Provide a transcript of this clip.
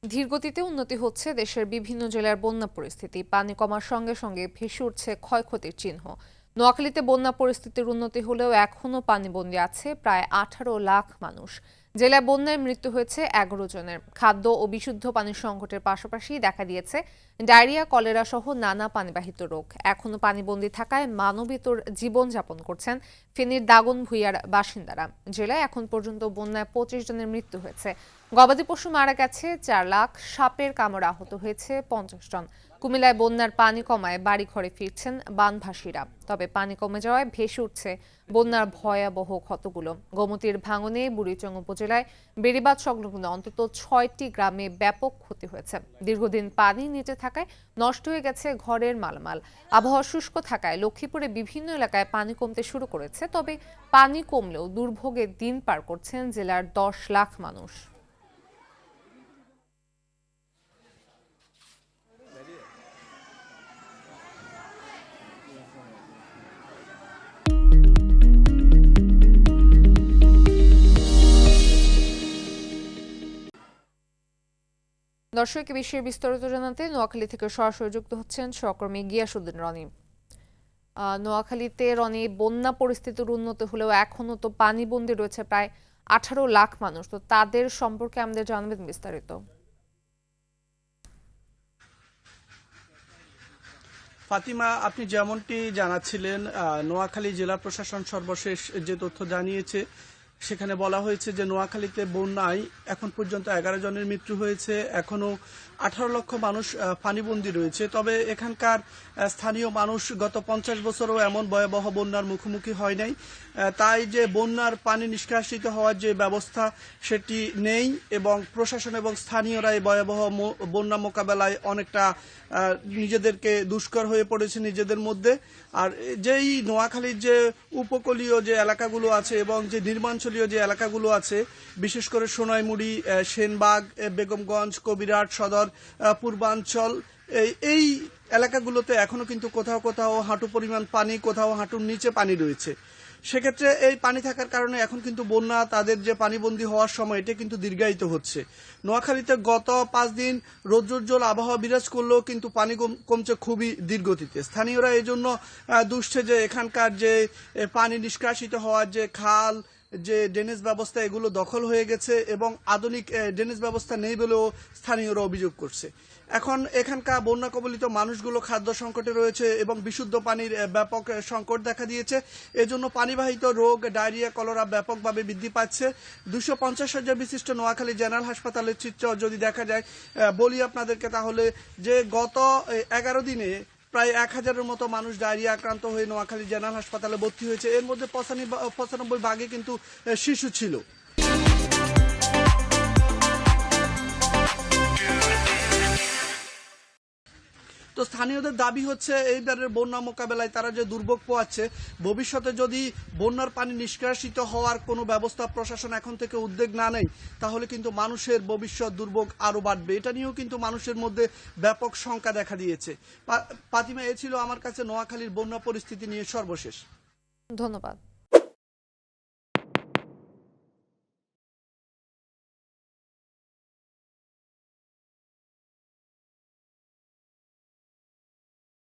ধীরগতিতে উন্নতি হচ্ছে দেশের বিভিন্ন জেলার বন্যা পরিস্থিতি। পানি কমার সঙ্গে সঙ্গে ভেসে উঠছে ক্ষয়ক্ষতির চিহ্ন। নোয়াখালীতে বন্যা পরিস্থিতির উন্নতি হলেও এখনও পানিবন্দী আছে প্রায় 18 লাখ মানুষ। জেলায় বন্যায় মৃত্যু হয়েছে 11 জনের। খাদ্য ও বিশুদ্ধ পানির সংকটের পাশাপাশি দেখা দিয়েছে ডায়রিয়া, কলেরা সহ নানা পানিবাহিত রোগ। এখনও পানিবন্দী থাকায় মানবেতর জীবনযাপন করছেন ফেনীর দাগনভূঞার বাসিন্দারা। জেলায় এখন পর্যন্ত বন্যায় 25 জনের মৃত্যু হয়েছে। গবাদি পশু মারা গেছে 4 লাখ, সাপের কামড়ে আহত হয়েছে 50 জন। কুমিল্লায় বন্যার পানি কমায় বাড়িঘরে ফিরছেন বানভাসীরা। তবে পানি কমে যাওয়ায় ভেসে উঠছে বন্যার ভয়াবহ ক্ষতগুলো। গোমতীর ভাঙনে বুড়িচং উপজেলায় বেড়িবাঁধ সংলগ্ন অন্তত 6টি গ্রামে ব্যাপক ক্ষতি হয়েছে। দীর্ঘদিন পানি নিচে থাকায় নষ্ট হয়ে গেছে ঘরের মালামাল। আবহাওয়া শুষ্ক থাকায় লক্ষ্মীপুরে বিভিন্ন এলাকায় পানি কমতে শুরু করেছে। তবে পানি কমলেও দুর্ভোগে দিন পার করছেন জেলার 10 লাখ মানুষ। দর্শক, বিষয়ে বিস্তারিত জানাতে নোয়াখালী থেকে সরাসরি যুক্ত হচ্ছেন সহকর্মী গিয়াসউদ্দিন রনি। নোয়াখালীতে রনি, বন্যা পরিস্থিতির উন্নতি হলেও এখনো তো পানিবন্দী রয়েছে প্রায় 18 লাখ মানুষ। তো তাদের সম্পর্কে আমাদের জানাবেন বিস্তারিত। ফাতিমা, আপনি যেমনটি জানাচ্ছিলেন, নোয়াখালী জেলা প্রশাসন সর্বশেষ যে তথ্য জানিয়েছে সেখানে বলা হয়েছে যে নোয়াখালীতে বন্যায় এখন পর্যন্ত 11 জনের মৃত্যু হয়েছে। এখনো 18 লক্ষ মানুষ পানিবন্দী রয়েছে। তবে এখানকার স্থানীয় মানুষ গত 50 বছরও এমন ভয়াবহ বন্যার মুখোমুখি হয় নাই। তাই যে বন্যার পানি নিষ্কাশিত হওয়ার যে ব্যবস্থা সেটি নেই এবং প্রশাসন এবং স্থানীয়রা এই ভয়াবহ বন্যা মোকাবেলায় অনেকটা নিজেদেরকে দুষ্কর হয়ে পড়েছে নিজেদের মধ্যে। আর যেই নোয়াখালীর যে উপকূলীয় যে এলাকাগুলো আছে এবং যে নির্মাঞ্চলীয় যে এলাকাগুলো আছে, বিশেষ করে সোনাইমুড়ি, সেনবাগ, বেগমগঞ্জ, কবিরহাট সদর, পূর্বাঞ্চল, এই এলাকাগুলোতে এখনো কিন্তু কোথাও কোথাও হাঁটু পরিমাণ পানি, কোথাও হাঁটুর নিচে পানি রয়েছে। সেক্ষেত্রে এই পানি থাকার কারণে এখন কিন্তু বন্যা তাদের যে পানিবন্দী হওয়ার সময় এটা কিন্তু দীর্ঘায়িত হচ্ছে। নোয়াখালীতে গত 5 দিন রৌদ্রোজ্জ্বল আবহাওয়া বিরাজ করলেও কিন্তু পানি কমছে খুবই ধীরগতিতে। স্থানীয়রা এই জন্য দুষছে যে এখানকার যে পানি নিষ্কাশিত হওয়ার যে খাল, যে ড্রেনেজ ব্যবস্থা এগুলো দখল হয়ে গেছে এবং আধুনিক ড্রেনেজ ব্যবস্থা নেই বলেও স্থানীয়রা অভিযোগ করছে। এখন এখানকার বন্যা কবলিত মানুষগুলো খাদ্য সংকটে রয়েছে এবং বিশুদ্ধ পানির ব্যাপক সংকট দেখা দিয়েছে। এজন্য পানিবাহিত রোগ, ডায়রিয়া, কলেরা ব্যাপকভাবে বৃদ্ধি পাচ্ছে। 250 শয্যা বিশিষ্ট নোয়াখালী জেনারেল হাসপাতালের চিত্র যদি দেখা যায়, বলি আপনাদেরকে তাহলে, যে গত 11 দিনে প্রায় 1000-এর মতো মানুষ ডায়রিয়া আক্রান্ত হয়ে নোয়াখালী জেনারেল হাসপাতালে ভর্তি হয়েছে। এর মধ্যে 95 ভাগে কিন্তু শিশু ছিল। তো স্থানীয়দের দাবি হচ্ছে এইবারের বন্যা মোকাবেলায় তারা যে দুর্ভোগ পোয়াচ্ছে, ভবিষ্যতে যদি বন্যার পানি নিষ্কাশিত হওয়ার কোনো ব্যবস্থা প্রশাসন এখন থেকে উদ্যোগ না নেয় তাহলে কিন্তু মানুষের ভবিষ্যৎ দুর্ভোগ আরও বাড়বে। এটা নিয়েও কিন্তু মানুষের মধ্যে ব্যাপক শঙ্কা দেখা দিয়েছে। ফাতিমা, এ ছিল আমার কাছে নোয়াখালীর বন্যা পরিস্থিতি নিয়ে সর্বশেষ। ধন্যবাদ।